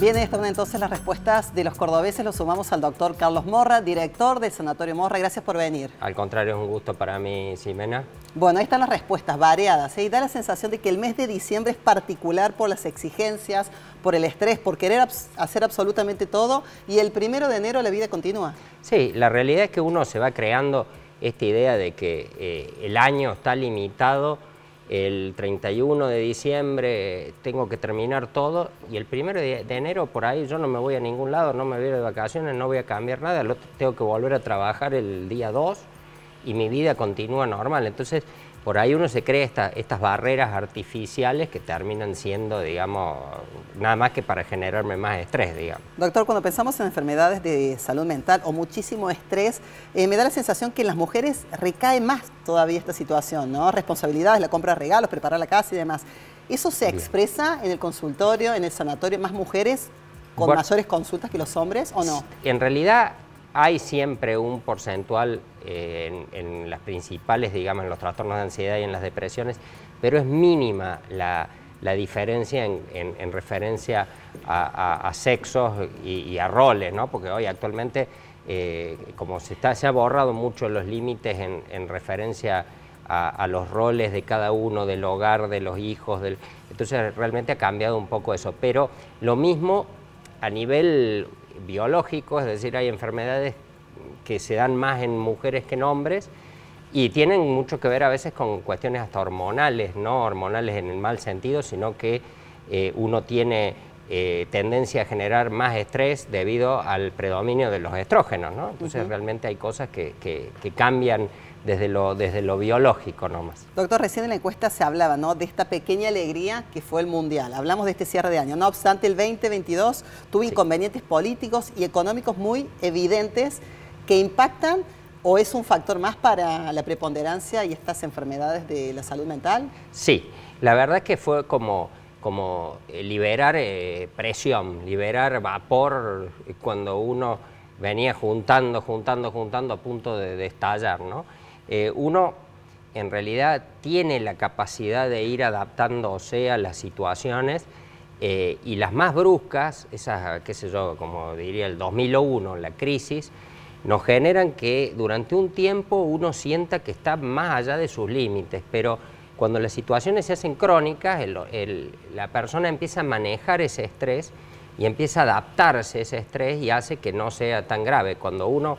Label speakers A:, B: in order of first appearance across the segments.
A: Bien, están entonces las respuestas de los cordobeses. Los sumamos al doctor Carlos Morra, director del Sanatorio Morra. Gracias por venir.
B: Al contrario, es un gusto para mí, Ximena.
A: Bueno, ahí están las respuestas variadas, ¿eh? Y da la sensación de que el mes de diciembre es particular por las exigencias, por el estrés, por querer hacer absolutamente todo, y el 1 de enero la vida continúa.
B: Sí, la realidad es que uno se va creando esta idea de que el año está limitado. El 31 de diciembre tengo que terminar todo y el 1 de enero por ahí yo no me voy a ningún lado, no me voy de vacaciones, no voy a cambiar nada, tengo que volver a trabajar el día 2 y mi vida continúa normal. Entonces, por ahí uno se crea estas barreras artificiales que terminan siendo, digamos, nada más que para generarme más estrés, digamos.
A: Doctor, cuando pensamos en enfermedades de salud mental o muchísimo estrés, me da la sensación que en las mujeres recae más todavía esta situación, ¿no? Responsabilidades, la compra de regalos, preparar la casa y demás. ¿Eso se expresa en el consultorio, en el sanatorio, más mujeres con mayores consultas que los hombres o no?
B: En realidad hay siempre un porcentual en las principales, digamos, en los trastornos de ansiedad y en las depresiones, pero es mínima la diferencia en referencia a sexos y a roles, ¿no? Porque hoy actualmente, como se ha borrado mucho los límites en referencia a los roles de cada uno, del hogar, de los hijos, entonces realmente ha cambiado un poco eso, pero lo mismo a nivel biológico, es decir, hay enfermedades que se dan más en mujeres que en hombres y tienen mucho que ver a veces con cuestiones hasta hormonales, no hormonales en el mal sentido, sino que uno tiene tendencia a generar más estrés debido al predominio de los estrógenos, ¿no? Entonces realmente hay cosas que cambian desde lo biológico nomás.
A: Doctor, recién en la encuesta se hablaba, ¿no?, de esta pequeña alegría que fue el Mundial. Hablamos de este cierre de año. No obstante, el 2022 tuvo inconvenientes políticos y económicos muy evidentes que impactan, ¿o es un factor más para la preponderancia y estas enfermedades de la salud mental?
B: Sí, la verdad es que fue como liberar presión, liberar vapor cuando uno venía juntando a punto de estallar, ¿no? Uno en realidad tiene la capacidad de ir adaptándose a las situaciones y las más bruscas, esas, qué sé yo, como diría el 2001, la crisis, nos generan que durante un tiempo uno sienta que está más allá de sus límites, pero cuando las situaciones se hacen crónicas, la persona empieza a manejar ese estrés y empieza a adaptarse a ese estrés y hace que no sea tan grave. Cuando uno,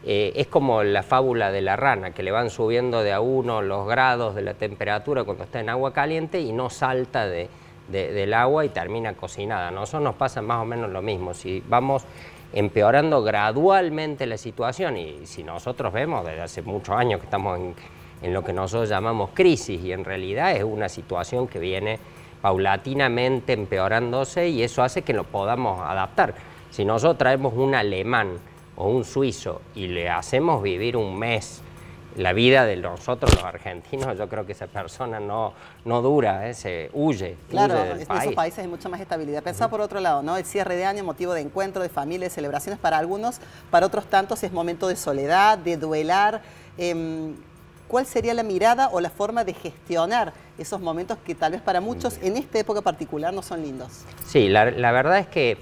B: es como la fábula de la rana, que le van subiendo de a uno los grados de la temperatura cuando está en agua caliente y no salta del agua y termina cocinada. A nosotros nos pasa más o menos lo mismo. Si vamos empeorando gradualmente la situación, y si nosotros vemos desde hace muchos años que estamos en lo que nosotros llamamos crisis, y en realidad es una situación que viene paulatinamente empeorándose y eso hace que lo podamos adaptar. Si nosotros traemos un alemán o un suizo y le hacemos vivir un mes la vida de nosotros los argentinos, yo creo que esa persona no dura, se huye
A: Claro,
B: del
A: en
B: país.
A: esos países hay mucha más estabilidad. Pensá por otro lado, ¿no? El cierre de año, motivo de encuentro, de familia, de celebraciones para algunos, para otros tantos es momento de soledad, de duelar. ¿Cuál sería la mirada o la forma de gestionar esos momentos que tal vez para muchos en esta época particular no son lindos? Sí,
B: la verdad es que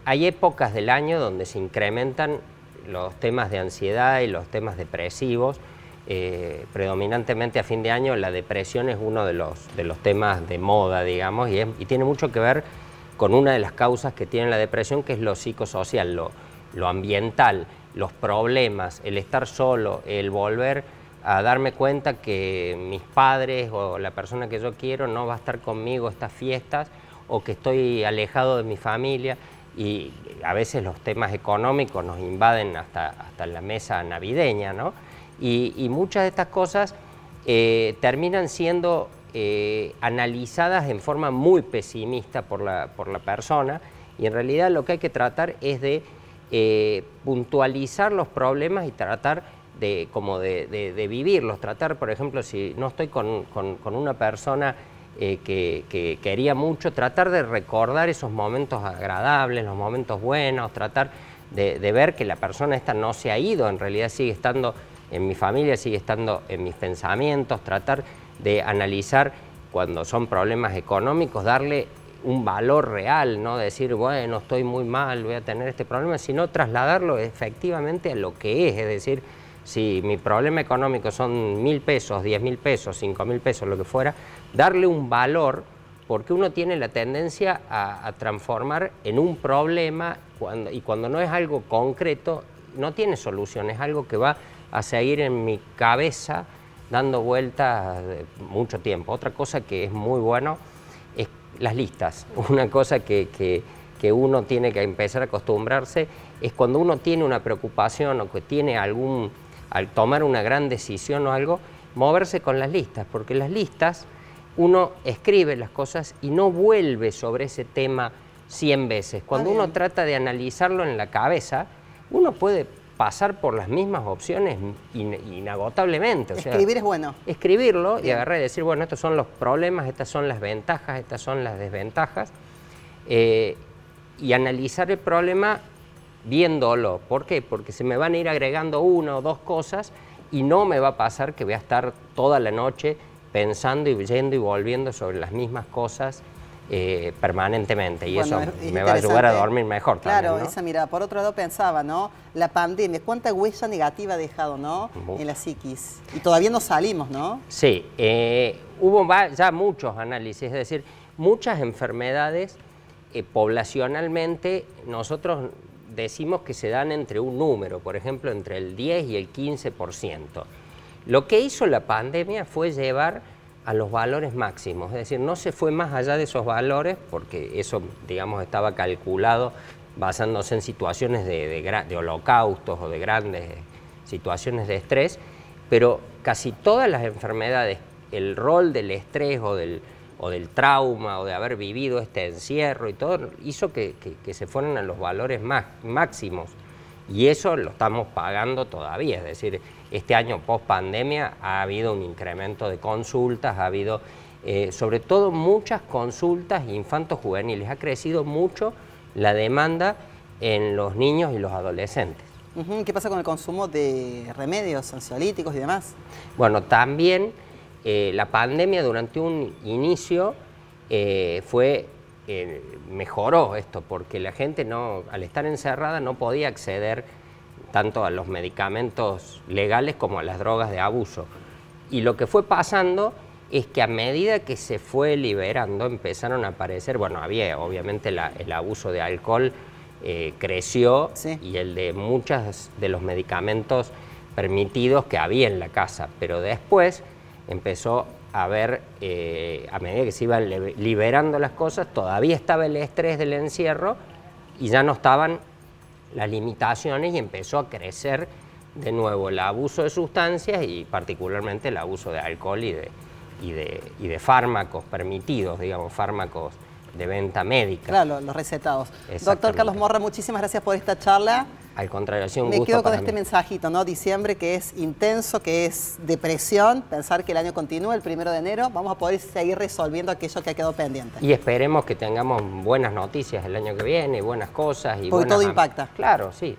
B: hay épocas del año donde se incrementan los temas de ansiedad y los temas depresivos. Predominantemente a fin de año la depresión es uno de los temas de moda, digamos, y tiene mucho que ver con una de las causas que tiene la depresión, que es lo psicosocial, lo ambiental, los problemas, el estar solo, el volver a darme cuenta que mis padres o la persona que yo quiero no va a estar conmigo estas fiestas, o que estoy alejado de mi familia, y a veces los temas económicos nos invaden hasta la mesa navideña, ¿no? Y muchas de estas cosas terminan siendo analizadas en forma muy pesimista por la persona, y en realidad lo que hay que tratar es de puntualizar los problemas y tratar de vivirlos, tratar, por ejemplo, si no estoy con una persona que quería mucho, tratar de recordar esos momentos agradables, los momentos buenos, tratar de ver que la persona esta no se ha ido, en realidad sigue estando en mi familia, sigue estando en mis pensamientos, tratar de analizar cuando son problemas económicos, darle un valor real, no decir, bueno, estoy muy mal, voy a tener este problema, sino trasladarlo efectivamente a lo que es decir, si mi problema económico son 1.000 pesos, 10.000 pesos, 5.000 pesos, lo que fuera, darle un valor, porque uno tiene la tendencia a transformar en un problema, y cuando no es algo concreto, no tiene solución, es algo que va a seguir en mi cabeza dando vueltas mucho tiempo. Otra cosa que es muy bueno es las listas. Una cosa que uno tiene que empezar a acostumbrarse es cuando uno tiene una preocupación o que tiene al tomar una gran decisión o algo, moverse con las listas, porque las listas uno escribe las cosas y no vuelve sobre ese tema 100 veces. Cuando uno trata de analizarlo en la cabeza, uno puede pasar por las mismas opciones inagotablemente. O sea,
A: escribir es bueno.
B: Escribirlo y agarrar y decir, bueno, estos son los problemas, estas son las ventajas, estas son las desventajas, y analizar el problema viéndolo. ¿Por qué? Porque se me van a ir agregando una o dos cosas y no me va a pasar que voy a estar toda la noche pensando y yendo y volviendo sobre las mismas cosas permanentemente, y bueno, eso me va a ayudar a dormir mejor.
A: Claro,
B: también, ¿no?
A: esa mirada. Por otro lado pensaba, ¿no? La pandemia, ¿cuánta huella negativa ha dejado, ¿no? En la psiquis? Y todavía no salimos, ¿no?
B: Sí, hubo ya muchos análisis, es decir, muchas enfermedades poblacionalmente nosotros decimos que se dan entre un número, por ejemplo, entre el 10 y el 15%. Lo que hizo la pandemia fue llevar a los valores máximos, es decir, no se fue más allá de esos valores, porque eso, digamos, estaba calculado basándose en situaciones de holocaustos o de grandes situaciones de estrés, pero casi todas las enfermedades, el rol del estrés o del trauma o de haber vivido este encierro y todo, hizo que se fueran a los valores máximos. Y eso lo estamos pagando todavía, es decir, este año post pandemia ha habido un incremento de consultas, ha habido sobre todo muchas consultas infantos juveniles, ha crecido mucho la demanda en los niños y los adolescentes.
A: ¿Qué pasa con el consumo de remedios ansiolíticos y demás?
B: Bueno, también la pandemia durante un inicio mejoró esto, porque la gente al estar encerrada no podía acceder tanto a los medicamentos legales como a las drogas de abuso. Y lo que fue pasando es que a medida que se fue liberando empezaron a aparecer, bueno, había obviamente el abuso de alcohol creció, sí, y el de muchos de los medicamentos permitidos que había en la casa, pero después empezó a ver, a medida que se iban liberando las cosas, todavía estaba el estrés del encierro y ya no estaban las limitaciones y empezó a crecer de nuevo el abuso de sustancias y particularmente el abuso de alcohol y de fármacos permitidos, digamos, fármacos de venta médica.
A: Claro, los recetados. Doctor Carlos Morra, muchísimas gracias por esta charla.
B: Al contrario, ha sido un gusto.
A: Me quedo con este mensajito, ¿no? Diciembre, que es intenso, que es depresión, pensar que el año continúa, el 1 de enero, vamos a poder seguir resolviendo aquello que ha quedado pendiente. Y
B: esperemos que tengamos buenas noticias el año que viene, buenas cosas. Porque
A: todo impacta.
B: Claro, sí.